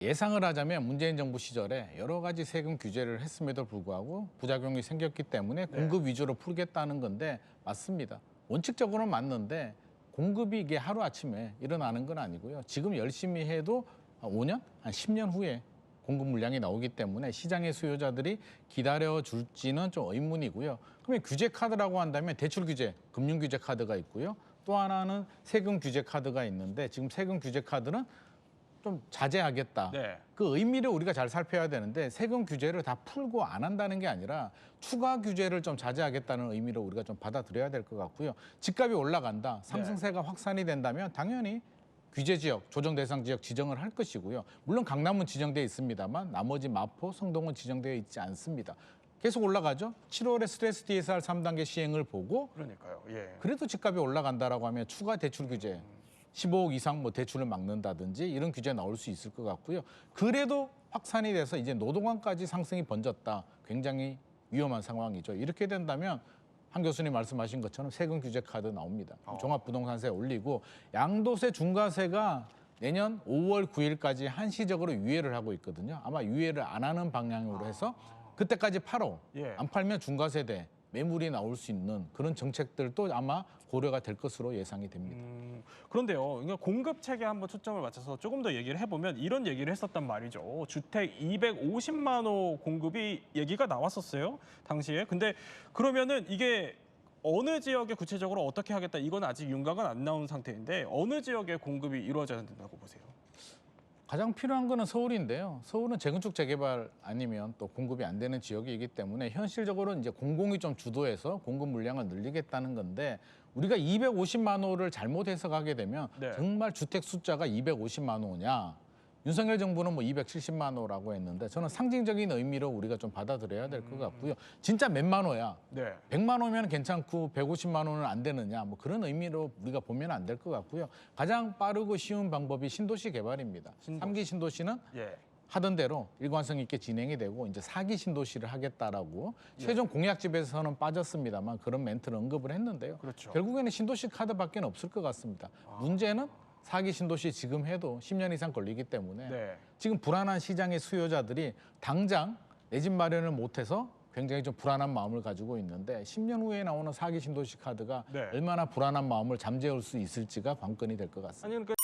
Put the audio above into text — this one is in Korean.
예상을 하자면 문재인 정부 시절에 여러 가지 세금 규제를 했음에도 불구하고 부작용이 생겼기 때문에 공급 위주로 풀겠다는 건데 맞습니다. 원칙적으로는 맞는데 공급이 이게 하루아침에 일어나는 건 아니고요. 지금 열심히 해도 5년? 한 10년 후에 공급 물량이 나오기 때문에 시장의 수요자들이 기다려줄지는 좀 의문이고요. 그러면 규제 카드라고 한다면 대출 규제, 금융 규제 카드가 있고요. 또 하나는 세금 규제 카드가 있는데 지금 세금 규제 카드는 좀 자제하겠다. 그 의미를 우리가 잘 살펴야 되는데 세금 규제를 다 풀고 안 한다는 게 아니라 추가 규제를 좀 자제하겠다는 의미로 우리가 좀 받아들여야 될 것 같고요. 집값이 올라간다. 상승세가 확산이 된다면 당연히 규제 지역, 조정 대상 지역 지정을 할 것이고요. 물론 강남은 지정되어 있습니다만 나머지 마포, 성동은 지정되어 있지 않습니다. 계속 올라가죠. 7월에 스트레스 DSR 3단계 시행을 보고 그러니까요. 그래도 집값이 올라간다라고 하면 추가 대출 규제 15억 이상 뭐 대출을 막는다든지 이런 규제 나올 수 있을 것 같고요. 그래도 확산이 돼서 이제 노동안까지 상승이 번졌다. 굉장히 위험한 상황이죠. 이렇게 된다면 한 교수님 말씀하신 것처럼 세금 규제 카드 나옵니다. 종합부동산세 올리고 양도세 중과세가 내년 5월 9일까지 한시적으로 유예를 하고 있거든요. 아마 유예를 안 하는 방향으로 해서 그때까지 팔어. 안 팔면 중과세대. 매물이 나올 수 있는 그런 정책들도 아마 고려가 될 것으로 예상이 됩니다. 그런데요, 그러니까 공급 체계에 한번 초점을 맞춰서 조금 더 얘기를 해보면 이런 얘기를 했었단 말이죠. 주택 250만 호 공급이 얘기가 나왔었어요, 당시에. 근데 그러면은 이게 어느 지역에 구체적으로 어떻게 하겠다, 이건 아직 윤곽은 안 나온 상태인데 어느 지역에 공급이 이루어져야 된다고 보세요? 가장 필요한 거는 서울인데요. 서울은 재건축 재개발 아니면 또 공급이 안 되는 지역이기 때문에 현실적으로 이제 공공이 좀 주도해서 공급 물량을 늘리겠다는 건데 우리가 250만 호를 잘못 해석하게 되면 정말 주택 숫자가 250만 호냐? 윤석열 정부는 뭐 270만 호라고 했는데 저는 상징적인 의미로 우리가 좀 받아들여야 될 것 같고요. 진짜 몇만 호야? 100만 호면 괜찮고 150만 호는 안 되느냐? 뭐 그런 의미로 우리가 보면 안 될 것 같고요. 가장 빠르고 쉬운 방법이 신도시 개발입니다. 3기 신도시는 하던 대로 일관성 있게 진행이 되고 이제 4기 신도시를 하겠다라고 최종 공약집에서는 빠졌습니다만 그런 멘트를 언급을 했는데요. 결국에는 신도시 카드밖에 없을 것 같습니다. 문제는 4기 신도시 지금 해도 10년 이상 걸리기 때문에 지금 불안한 시장의 수요자들이 당장 내 집 마련을 못해서 굉장히 좀 불안한 마음을 가지고 있는데 10년 후에 나오는 4기 신도시 카드가 얼마나 불안한 마음을 잠재울 수 있을지가 관건이 될 것 같습니다.